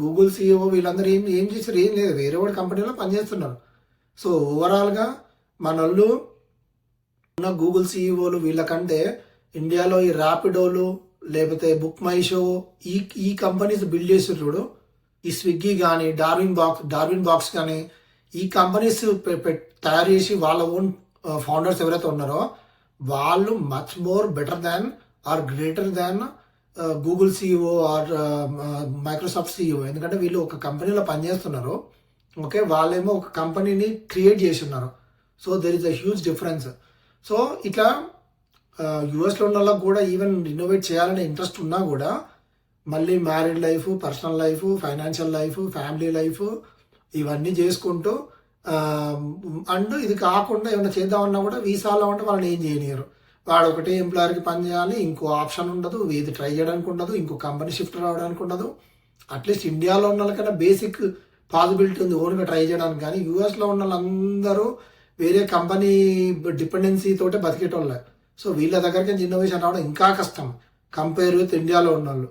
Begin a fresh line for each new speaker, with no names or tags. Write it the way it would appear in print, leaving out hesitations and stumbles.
Google CEO వీళ్ళందరూ ఏం చేశారు, ఏం లేదు, వేరే వాడి కంపెనీలో పనిచేస్తున్నారు. సో ఓవరాల్గా మనోళ్ళు ఉన్న గూగుల్ సిఇఓలు వీళ్ళకంటే ఇండియాలో ఈ ర్యాపిడోలు లేకపోతే బుక్ మై షో ఈ కంపెనీస్ బిల్డ్ చేసి చూడు, ఈ స్విగ్గీ కానీ డార్విన్ బాక్స్ కానీ ఈ కంపెనీస్ తయారు చేసి వాళ్ళ ఓన్ ఫౌండర్స్ ఎవరైతే ఉన్నారో వాళ్ళు much more better than or greater than Google CEO are Microsoft CEO. ఎందుకంటే వీళ్ళు ఒక కంపెనీలో పనిచేస్తున్నారు, ఓకే, వాళ్ళేమో ఒక కంపెనీని క్రియేట్ చేసి ఉన్నారు. So there is a huge difference. So ఇట్లా యుఎస్లో ఉన్న వాళ్ళకి కూడా ఈవెన్ ఇన్నోవేట్ చేయాలనే ఇంట్రెస్ట్ ఉన్నా కూడా మళ్ళీ married life, personal life, financial life, family life ఇవన్నీ చేసుకుంటూ అండ్ ఇది కాకుండా ఏమైనా చేద్దామన్నా కూడా వీసాలో ఉంటే వాళ్ళని ఏం చేయనియరు. వాడు ఒకటే ఎంప్లాయర్కి పని చేయాలి, ఇంకో ఆప్షన్ ఉండదు, ఇది ట్రై చేయడానికి ఉండదు, ఇంకో కంపెనీ షిఫ్ట్ రావడానికి ఉండదు. అట్లీస్ట్ ఇండియాలో ఉన్న వాళ్ళకైనా బేసిక్ పాసిబిలిటీ ఉంది ఓన్గా ట్రై చేయడానికి. కానీ యూఎస్లో ఉన్న వాళ్ళందరూ వేరే కంపెనీ డిపెండెన్సీ తోటే బతికేటోళ్ళే. సో వీళ్ళ దగ్గరికి ఇన్నోవేషన్ రావడం ఇంకా కష్టం కంపేర్ విత్ ఇండియాలో ఉన్న వాళ్ళు.